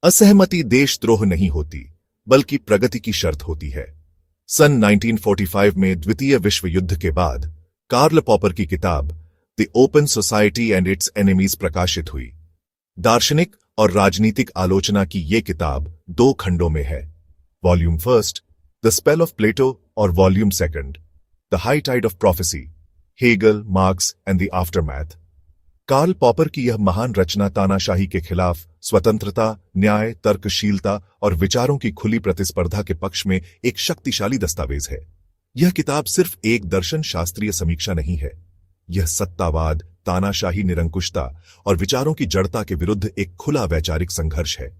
असहमति देशद्रोह नहीं होती, बल्कि प्रगति की शर्त होती है। सन 1945 में द्वितीय विश्व युद्ध के बाद कार्ल पॉपर की किताब the open society and its enemies प्रकाशित हुई। दार्शनिक और राजनीतिक आलोचना की ये किताब 2 खंडों में है। Volume first the spell of Plato और volume second the high tide of prophecy, Hegel, Marx and the aftermath. Karl Popper की यह महान रचना तानाशाही के खिलाफ स्वतंत्रता, न्याय, तर्कशीलता और विचारों की खुली प्रतिस्पर्धा के पक्ष में एक शक्तिशाली दस्तावेज है। यह किताब सिर्फ एक दर्शन शास्त्रीय समीक्षा नहीं है, यह सत्तावाद, तानाशाही, निरंकुशता और विचारों की जड़ता के विरुद्ध एक खुला वैचारिक संघर्ष है।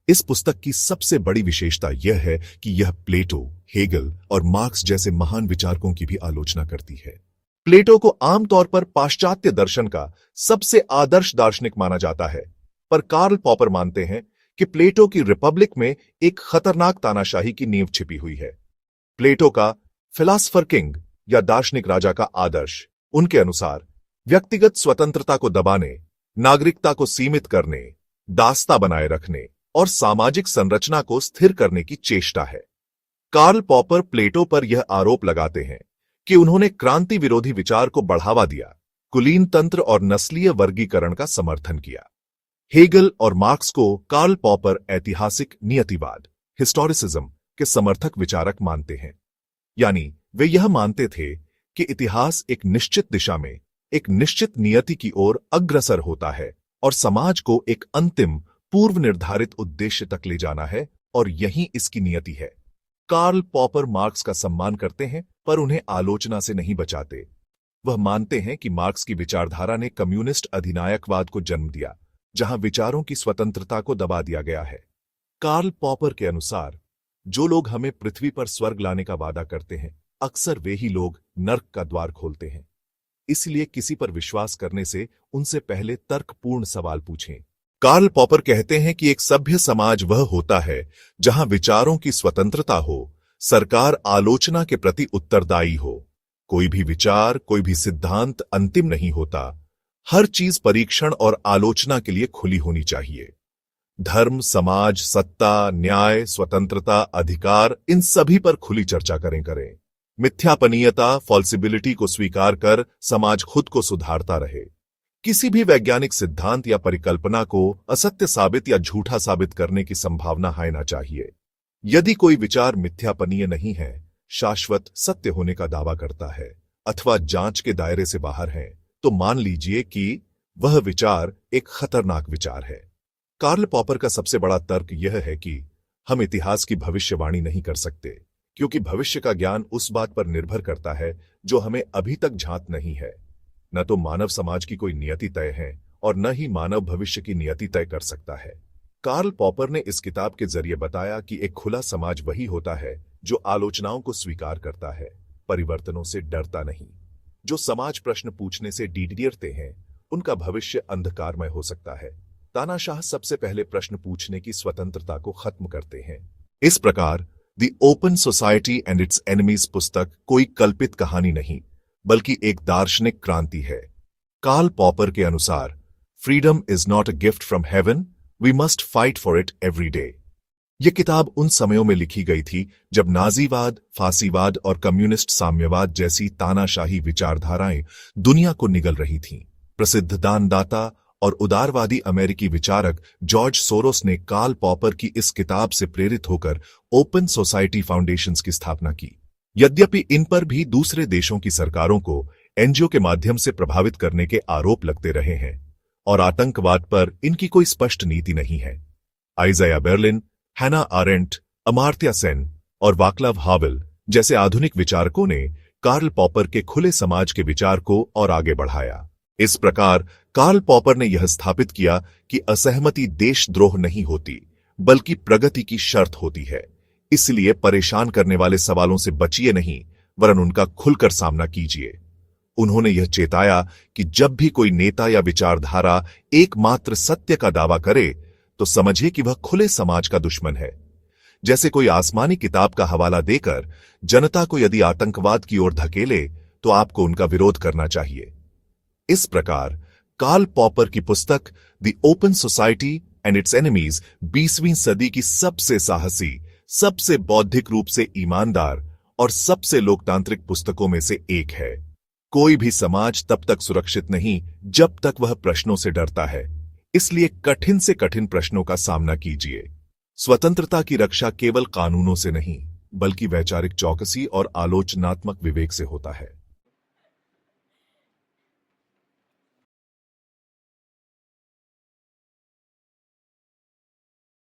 इस पुस्तक की सबसे बड़ी विशेषता यह है कि यह प्लेटो, हेगल और मार्क्स जैसे महान विचारकों की भी आलोचना करती है। प्लेटो को आमतौर पर पाश्चात्य दर्शन का सबसे आदर्श दार्शनिक माना जाता है, पर कार्ल पॉपर मानते हैं कि प्लेटो की रिपब्लिक में एक खतरनाक तानाशाही की नींव छिपी हुई है। प्लेटो का फिलॉसफर किंग या दार्शनिक राजा का आदर्श उनके अनुसार व्यक्तिगत स्वतंत्रता को दबाने, नागरिकता को सीमित करने, दास्ता बनाए रखने और सामाजिक संरचना को स्थिर करने की चेष्टा है। कार्ल पॉपर प्लेटो पर यह आरोप लगाते हैं कि उन्होंने क्रांति विरोधी विचार को बढ़ावा दिया, कुलीन तंत्र और नस्लीय वर्गीकरण का समर्थन किया। हेगल और मार्क्स को कार्ल पॉपर ऐतिहासिक नियतिवाद, हिस्टोरिसिज्म के समर्थक विचारक मानते हैं। यानी वे यह मानते थे कि इतिहास एक निश्चित दिशा में, एक निश्चित नियति की ओर अग्रसर होता है और समाज को एक अंतिम, पूर्व निर्धारित उद्देश्य तक ले जाना है, और यही इसकी नियति है। कार्ल पॉपर मार्क्स का सम्मान करते हैं, पर उन्हें आलोचना से नहीं बचाते। वह मानते हैं कि मार्क्स की विचारधारा ने कम्युनिस्ट अधिनायकवाद को जन्म दिया, जहां विचारों की स्वतंत्रता को दबा दिया गया है। कार्ल पॉपर के अनुसार जो लोग हमें पृथ्वी पर स्वर्ग लाने का वादा करते हैं, अक्सर वे ही लोग नर्क का द्वार खोलते हैं। इसलिए किसी पर विश्वास करने से उनसे पहले तर्कपूर्ण सवाल पूछें। कार्ल पॉपर कहते हैं कि एक सभ्य समाज वह होता है जहां विचारों की स्वतंत्रता हो, सरकार आलोचना के प्रति उत्तरदायी हो। कोई भी विचार, कोई भी सिद्धांत अंतिम नहीं होता। हर चीज परीक्षण और आलोचना के लिए खुली होनी चाहिए। धर्म, समाज, सत्ता, न्याय, स्वतंत्रता, अधिकार, इन सभी पर खुली चर्चा करें। मिथ्यापनीयता, फॉल्सिबिलिटी को स्वीकार कर समाज खुद को सुधारता रहे। किसी भी वैज्ञानिक सिद्धांत या परिकल्पना को असत्य साबित या झूठा साबित करने की संभावना हायना चाहिए। यदि कोई विचार मिथ्यापनीय नहीं है, शाश्वत सत्य होने का दावा करता है अथवा जांच के दायरे से बाहर है, तो मान लीजिए कि वह विचार एक खतरनाक विचार है। कार्ल पॉपर का सबसे बड़ा तर्क यह है कि हम इतिहास की भविष्यवाणी नहीं कर सकते, क्योंकि भविष्य का ज्ञान उस बात पर निर्भर करता है जो हमें अभी तक ज्ञात नहीं है। न तो मानव समाज की कोई नियति तय है और न ही मानव भविष्य की नियति तय कर सकता है। कार्ल पॉपर ने इस किताब के जरिए बताया कि एक खुला समाज वही होता है जो आलोचनाओं को स्वीकार करता है, परिवर्तनों से डरता नहीं। जो समाज प्रश्न पूछने से डरते हैं, उनका भविष्य अंधकारमय हो सकता है। तानाशाह सबसे पहले प्रश्न पूछने की स्वतंत्रता को खत्म करते हैं। इस प्रकार the open society and its enemies पुस्तक कोई कल्पित कहानी नहीं, बल्कि एक दार्शनिक क्रांति है। कार्ल पॉपर के अनुसार freedom is not a gift from heaven, we must fight for it every day. यह किताब उन समयों में लिखी गई थी जब नाजीवाद, फांसीवाद और कम्युनिस्ट साम्यवाद जैसी तानाशाही विचारधाराएं दुनिया को निगल रही थीं। प्रसिद्ध दानदाता और उदारवादी अमेरिकी विचारक जॉर्ज सोरोस ने कार्ल पॉपर की इस किताब से प्रेरित होकर ओपन सोसाइटी फाउंडेशंस की स्थापना की। यद्यपि इन पर भी दूसरे देशों की सरकारों को एनजीओ के माध्यम से प्रभावित करने के आरोप लगते रहे हैं और आतंकवाद पर इनकी कोई स्पष्ट नीति नहीं है। आइज़ाया बेर्लिन, हैना आरेंट, अमार्त्या सेन और वाक्लाव हावेल जैसे आधुनिक विचारकों ने कार्ल पॉपर के खुले समाज के विचार को और आगे बढ़ाया। इस प्रकार कार्ल पॉपर ने यह स्थापित किया कि असहमति देशद्रोह नहीं होती, बल्कि प्रगति की शर्त होती है। इसलिए परेशान करने वाले सवालों से बचिए नहीं, वरन उनका खुलकर सामना कीजिए। उन्होंने यह चेताया कि जब भी कोई नेता या विचारधारा एकमात्र सत्य का दावा करे, तो समझिए कि वह खुले समाज का दुश्मन है। जैसे कोई आसमानी किताब का हवाला देकर जनता को यदि आतंकवाद की ओर धकेले, तो आपको उनका विरोध करना चाहिए। इस प्रकार कार्ल पॉपर की पुस्तक the open society and its enemies 20वीं सदी की सबसे साहसी, सबसे बौद्धिक रूप से ईमानदार और सबसे लोकतांत्रिक पुस्तकों में से एक है। कोई भी समाज तब तक सुरक्षित नहीं जब तक वह प्रश्नों से डरता है। इसलिए कठिन से कठिन प्रश्नों का सामना कीजिए। स्वतंत्रता की रक्षा केवल कानूनों से नहीं, बल्कि वैचारिक चौकसी और आलोचनात्मक विवेक से होता है।